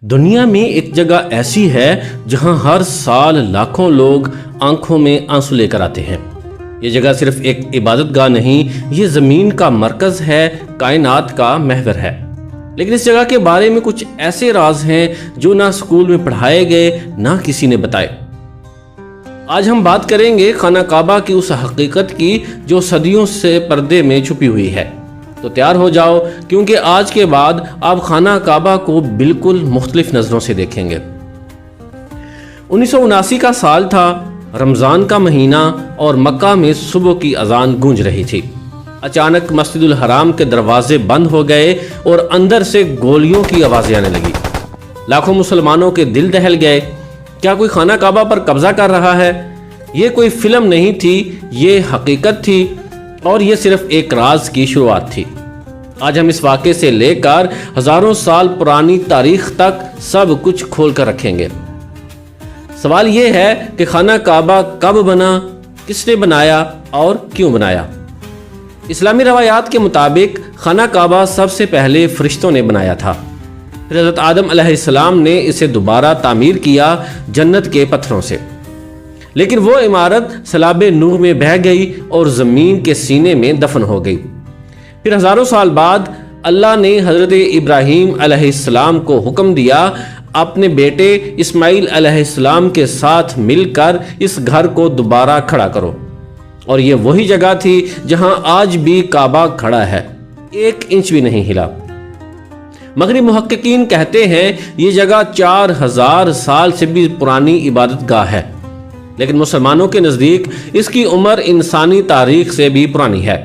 دنیا میں ایک جگہ ایسی ہے جہاں ہر سال لاکھوں لوگ آنکھوں میں آنسو لے کر آتے ہیں۔ یہ جگہ صرف ایک عبادت گاہ نہیں، یہ زمین کا مرکز ہے، کائنات کا محور ہے۔ لیکن اس جگہ کے بارے میں کچھ ایسے راز ہیں جو نہ اسکول میں پڑھائے گئے نہ کسی نے بتائے۔ آج ہم بات کریں گے خانہ کعبہ کی اس حقیقت کی جو صدیوں سے پردے میں چھپی ہوئی ہے۔ تو تیار ہو جاؤ، کیونکہ آج کے بعد آپ خانہ کعبہ کو بالکل مختلف نظروں سے دیکھیں گے۔ 1979 کا سال تھا، رمضان کا مہینہ، اور مکہ میں صبح کی اذان گونج رہی تھی۔ اچانک مسجد الحرام کے دروازے بند ہو گئے اور اندر سے گولیوں کی آوازیں آنے لگی۔ لاکھوں مسلمانوں کے دل دہل گئے۔ کیا کوئی خانہ کعبہ پر قبضہ کر رہا ہے؟ یہ کوئی فلم نہیں تھی، یہ حقیقت تھی، اور یہ صرف ایک راز کی شروعات تھی۔ آج ہم اس واقعے سے لے کر ہزاروں سال پرانی تاریخ تک سب کچھ کھول کر رکھیں گے۔ سوال یہ ہے کہ خانہ کعبہ کب بنا، کس نے بنایا اور کیوں بنایا؟ اسلامی روایات کے مطابق خانہ کعبہ سب سے پہلے فرشتوں نے بنایا تھا۔ پھر حضرت آدم علیہ السلام نے اسے دوبارہ تعمیر کیا جنت کے پتھروں سے، لیکن وہ عمارت سیلاب نوح میں بہہ گئی اور زمین کے سینے میں دفن ہو گئی۔ پھر ہزاروں سال بعد اللہ نے حضرت ابراہیم علیہ السلام کو حکم دیا، اپنے بیٹے اسماعیل علیہ السلام کے ساتھ مل کر اس گھر کو دوبارہ کھڑا کرو، اور یہ وہی جگہ تھی جہاں آج بھی کعبہ کھڑا ہے، 1 انچ بھی نہیں ہلا۔ مغربی محققین کہتے ہیں یہ جگہ 4000 سال سے بھی پرانی عبادت گاہ ہے، لیکن مسلمانوں کے نزدیک اس کی عمر انسانی تاریخ سے بھی پرانی ہے۔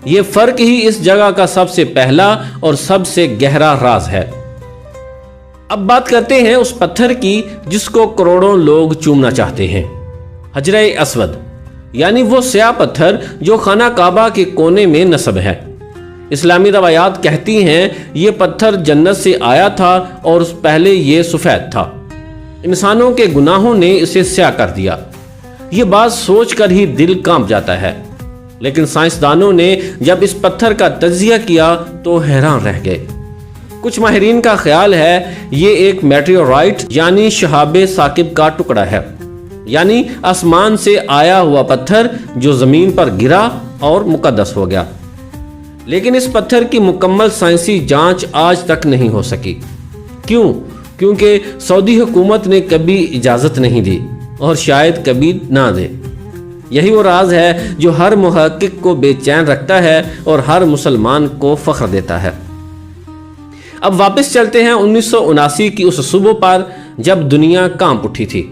یہ فرق ہی اس جگہ کا سب سے پہلا اور سب سے گہرا راز ہے۔ اب بات کرتے ہیں اس پتھر کی جس کو کروڑوں لوگ چومنا چاہتے ہیں، حجرہ اسود، یعنی وہ سیاہ پتھر جو خانہ کعبہ کے کونے میں نصب ہے۔ اسلامی روایات کہتی ہیں یہ پتھر جنت سے آیا تھا اور پہلے یہ سفید تھا۔ انسانوں کے گناہوں نے اسے سیاہ کر دیا۔ یہ بات سوچ کر ہی دل کانپ جاتا ہے، لیکن سائنسدانوں نے جب اس پتھر کا تجزیہ کیا تو حیران رہ گئے۔ کچھ ماہرین کا خیال ہے یہ ایک میٹیورائٹ یعنی شہاب ثاقب کا ٹکڑا ہے، یعنی آسمان سے آیا ہوا پتھر جو زمین پر گرا اور مقدس ہو گیا۔ لیکن اس پتھر کی مکمل سائنسی جانچ آج تک نہیں ہو سکی۔ کیوں؟ کیونکہ سعودی حکومت نے کبھی اجازت نہیں دی اور شاید کبھی نہ دے۔ یہی وہ راز ہے جو ہر محقق کو بے چین رکھتا ہے اور ہر مسلمان کو فخر دیتا ہے۔ اب واپس چلتے ہیں 1979 کی اس صبح پر جب دنیا کانپ اٹھی تھی۔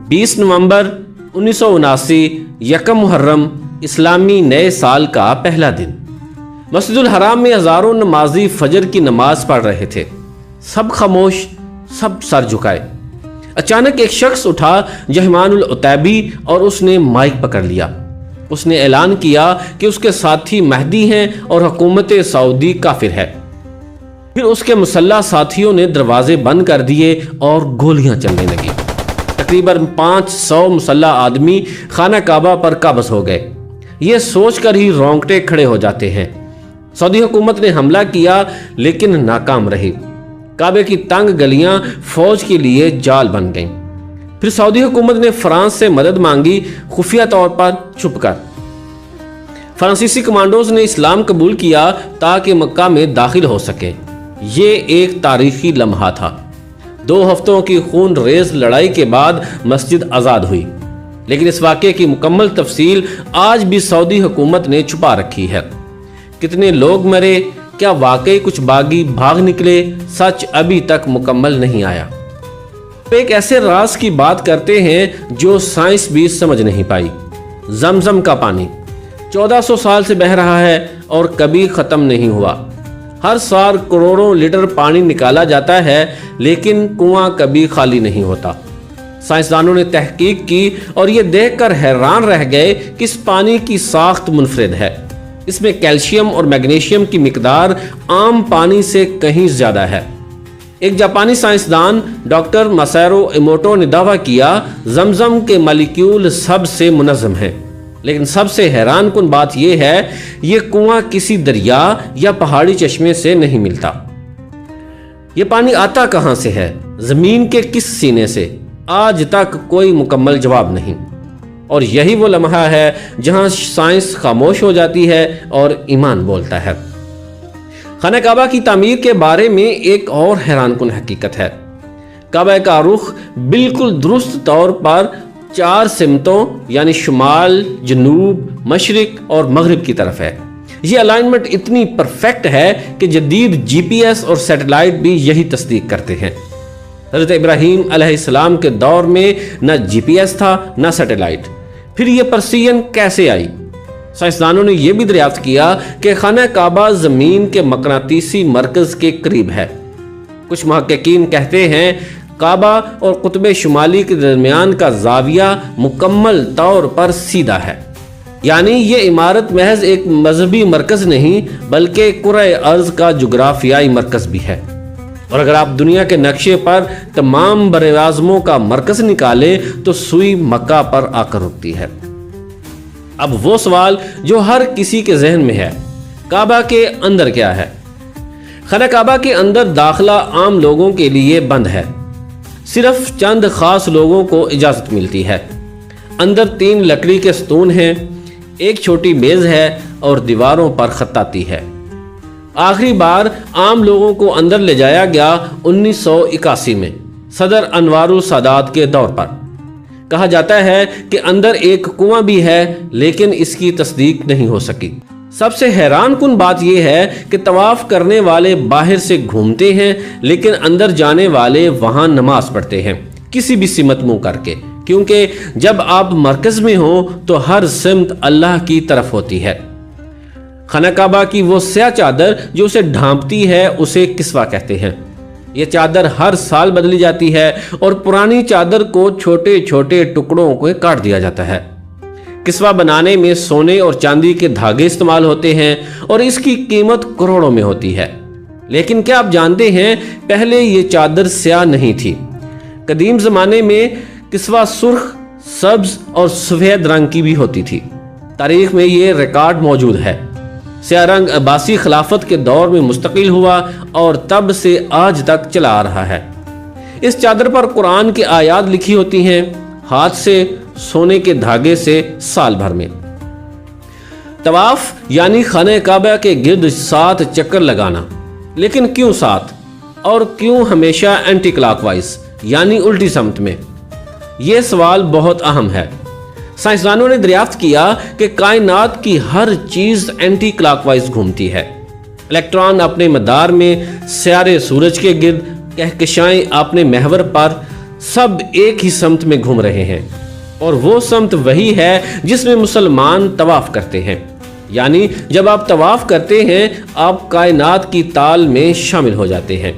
20 نومبر 1979، 1 محرم، اسلامی نئے سال کا پہلا دن۔ مسجد الحرام میں ہزاروں نمازی فجر کی نماز پڑھ رہے تھے، سب خاموش، سب سر جھکائے۔ اچانک ایک شخص اٹھا، جہمان العتیبی، اور اس نے مائک پکڑ لیا۔ اس نے اعلان کیا کہ اس کے ساتھی مہدی ہیں اور حکومت سعودی کافر ہے۔ پھر اس کے مسلح ساتھیوں نے دروازے بند کر دیے اور گولیاں چلنے لگی۔ تقریباً 500 مسلح آدمی خانہ کعبہ پر قابض ہو گئے۔ یہ سوچ کر ہی رونگٹے کھڑے ہو جاتے ہیں۔ سعودی حکومت نے حملہ کیا لیکن ناکام رہی۔ کعبے کی تنگ گلیاں فوج کے لیے جال بن گئیں۔ پھر سعودی حکومت نے فرانس سے مدد مانگی، خفیہ طور پر چھپ کر۔ فرانسیسی کمانڈوز نے اسلام قبول کیا تاکہ مکہ میں داخل ہو سکے۔ یہ ایک تاریخی لمحہ تھا۔ 2 ہفتوں کی خون ریز لڑائی کے بعد مسجد آزاد ہوئی، لیکن اس واقعے کی مکمل تفصیل آج بھی سعودی حکومت نے چھپا رکھی ہے۔ کتنے لوگ مرے، کیا واقعی کچھ باغی بھاگ نکلے، سچ ابھی تک مکمل نہیں آیا۔ ایک ایسے راز کی بات کرتے ہیں جو سائنس بھی سمجھ نہیں پائی۔ زمزم کا پانی 1400 سال سے بہہ رہا ہے اور کبھی ختم نہیں ہوا۔ ہر سال کروڑوں لیٹر پانی نکالا جاتا ہے، لیکن کنواں کبھی خالی نہیں ہوتا۔ سائنسدانوں نے تحقیق کی اور یہ دیکھ کر حیران رہ گئے کہ اس پانی کی ساخت منفرد ہے۔ اس میں کیلشیم اور میگنیشیم کی مقدار عام پانی سے کہیں زیادہ ہے۔ ایک جاپانی سائنسدان ڈاکٹر مسارو ایموٹو نے دعویٰ کیا زمزم کے مالیکیول سب سے منظم ہیں، لیکن سب سے حیران کن بات یہ ہے یہ کنواں کسی دریا یا پہاڑی چشمے سے نہیں ملتا۔ یہ پانی آتا کہاں سے ہے؟ زمین کے کس سینے سے؟ آج تک کوئی مکمل جواب نہیں۔ اور یہی وہ لمحہ ہے جہاں سائنس خاموش ہو جاتی ہے اور ایمان بولتا ہے۔ خانہ کعبہ کی تعمیر کے بارے میں ایک اور حیران کن حقیقت ہے۔ کعبہ کا رخ بالکل درست طور پر 4 سمتوں یعنی شمال، جنوب، مشرق اور مغرب کی طرف ہے۔ یہ الائنمنٹ اتنی پرفیکٹ ہے کہ جدید جی پی ایس اور سیٹلائٹ بھی یہی تصدیق کرتے ہیں۔ حضرت ابراہیم علیہ السلام کے دور میں نہ جی پی ایس تھا نہ سیٹلائٹ، پھر یہ پرسین کیسے آئی؟ سائنسدانوں نے یہ بھی دریافت کیا کہ خانہ کعبہ زمین کے مقناطیسی مرکز کے قریب ہے۔ کچھ محققین کہتے ہیں کعبہ اور قطب شمالی کے درمیان کا زاویہ مکمل طور پر سیدھا ہے، یعنی یہ عمارت محض ایک مذہبی مرکز نہیں بلکہ کرۂ ارض کا جغرافیائی مرکز بھی ہے۔ اور اگر آپ دنیا کے نقشے پر تمام بر اعظموں کا مرکز نکالیں تو سوئی مکہ پر آ کر رکتی ہے۔ اب وہ سوال جو ہر کسی کے ذہن میں ہے، کعبہ کے اندر کیا ہے؟ خانہ کعبہ کے اندر داخلہ عام لوگوں کے لیے بند ہے، صرف چند خاص لوگوں کو اجازت ملتی ہے۔ اندر 3 لکڑی کے ستون ہیں، ایک چھوٹی میز ہے اور دیواروں پر خطاطی ہے۔ آخری بار عام لوگوں کو اندر لے جایا گیا 1981 میں صدر انوار السادات کے دور پر۔ کہا جاتا ہے کہ اندر ایک کنواں بھی ہے لیکن اس کی تصدیق نہیں ہو سکی۔ سب سے حیران کن بات یہ ہے کہ طواف کرنے والے باہر سے گھومتے ہیں لیکن اندر جانے والے وہاں نماز پڑھتے ہیں کسی بھی سمت منہ کر کے، کیونکہ جب آپ مرکز میں ہوں تو ہر سمت اللہ کی طرف ہوتی ہے۔ خانہ کعبہ کی وہ سیاہ چادر جو اسے ڈھانپتی ہے اسے کسوہ کہتے ہیں۔ یہ چادر ہر سال بدلی جاتی ہے اور پرانی چادر کو چھوٹے چھوٹے ٹکڑوں کو کاٹ دیا جاتا ہے۔ کسوہ بنانے میں سونے اور چاندی کے دھاگے استعمال ہوتے ہیں اور اس کی قیمت کروڑوں میں ہوتی ہے۔ لیکن کیا آپ جانتے ہیں پہلے یہ چادر سیاہ نہیں تھی۔ قدیم زمانے میں کسوہ سرخ، سبز اور سفید رنگ کی بھی ہوتی تھی۔ تاریخ میں یہ ریکارڈ موجود ہے۔ سیاہ رنگ عباسی خلافت کے دور میں مستقل ہوا اور تب سے آج تک چلا آ رہا ہے۔ اس چادر پر قرآن کی آیات لکھی ہوتی ہیں، ہاتھ سے، سونے کے دھاگے سے، سال بھر میں۔ طواف یعنی خانہ کعبہ کے گرد 7 چکر لگانا، لیکن کیوں 7 اور کیوں ہمیشہ اینٹی کلاک وائز یعنی الٹی سمت میں؟ یہ سوال بہت اہم ہے۔ سائنسدانوں نے دریافت کیا کہ کائنات کی ہر چیز اینٹی کلاک وائز گھومتی ہے۔ الیکٹران اپنے مدار میں، سیارے سورج کے گرد، کہکشائیں اپنے محور پر، سب ایک ہی سمت میں گھوم رہے ہیں، اور وہ سمت وہی ہے جس میں مسلمان طواف کرتے ہیں۔ یعنی جب آپ طواف کرتے ہیں آپ کائنات کی تال میں شامل ہو جاتے ہیں۔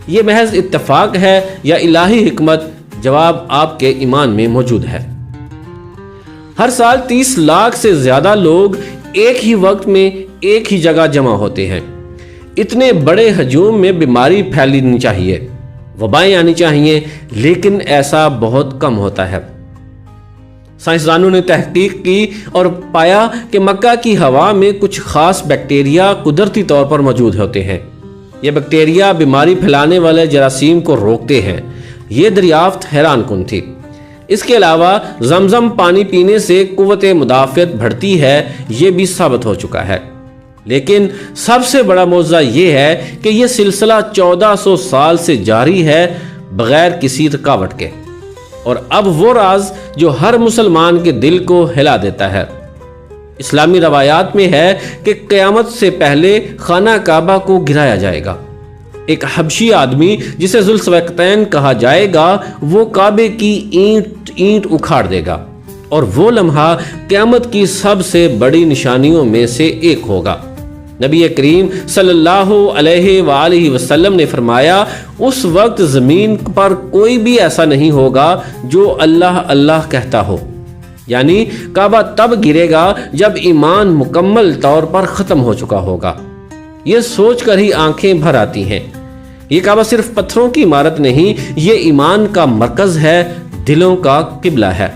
یہ محض اتفاق ہے یا الہی حکمت؟ جواب آپ کے ایمان میں موجود ہے۔ ہر سال 30 لاکھ سے زیادہ لوگ ایک ہی وقت میں ایک ہی جگہ جمع ہوتے ہیں۔ اتنے بڑے ہجوم میں بیماری پھیلنی چاہیے، وبائیں آنی چاہیے، لیکن ایسا بہت کم ہوتا ہے۔ سائنسدانوں نے تحقیق کی اور پایا کہ مکہ کی ہوا میں کچھ خاص بیکٹیریا قدرتی طور پر موجود ہوتے ہیں۔ یہ بیکٹیریا بیماری پھیلانے والے جراثیم کو روکتے ہیں۔ یہ دریافت حیران کن تھی۔ اس کے علاوہ زمزم پانی پینے سے قوت مدافعت بڑھتی ہے، یہ بھی ثابت ہو چکا ہے۔ لیکن سب سے بڑا معجزہ یہ ہے کہ یہ سلسلہ 1400 سال سے جاری ہے بغیر کسی رکاوٹ کے۔ اور اب وہ راز جو ہر مسلمان کے دل کو ہلا دیتا ہے۔ اسلامی روایات میں ہے کہ قیامت سے پہلے خانہ کعبہ کو گرایا جائے گا۔ ایک حبشی آدمی جسے ذوالسویقتین کہا جائے گا وہ کعبے کی اینٹ اکھاڑ دے گا، اور وہ لمحہ قیامت کی سب سے بڑی نشانیوں میں سے ایک ہوگا۔ نبی کریم صلی اللہ علیہ وآلہ وسلم نے فرمایا اس وقت زمین پر کوئی بھی ایسا نہیں ہوگا جو اللہ اللہ کہتا ہو، یعنی کعبہ تب گرے گا جب ایمان مکمل طور پر ختم ہو چکا ہوگا۔ یہ سوچ کر ہی آنکھیں بھر آتی ہیں۔ یہ کعبہ صرف پتھروں کی عمارت نہیں، یہ ایمان کا مرکز ہے، دلوں کا قبلہ ہے۔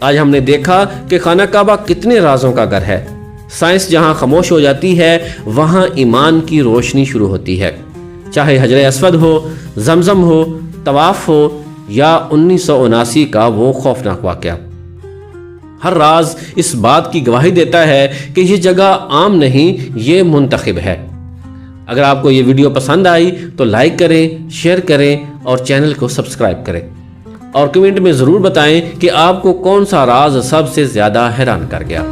آج ہم نے دیکھا کہ خانہ کعبہ کتنے رازوں کا گھر ہے۔ سائنس جہاں خاموش ہو جاتی ہے وہاں ایمان کی روشنی شروع ہوتی ہے۔ چاہے حجر اسود ہو، زمزم ہو، طواف ہو یا 1979 کا وہ خوفناک واقعہ۔ ہر راز اس بات کی گواہی دیتا ہے کہ یہ جگہ عام نہیں، یہ منتخب ہے۔ اگر آپ کو یہ ویڈیو پسند آئی تو لائک کریں، شیئر کریں اور چینل کو سبسکرائب کریں، اور کمنٹ میں ضرور بتائیں کہ آپ کو کون سا راز سب سے زیادہ حیران کر گیا۔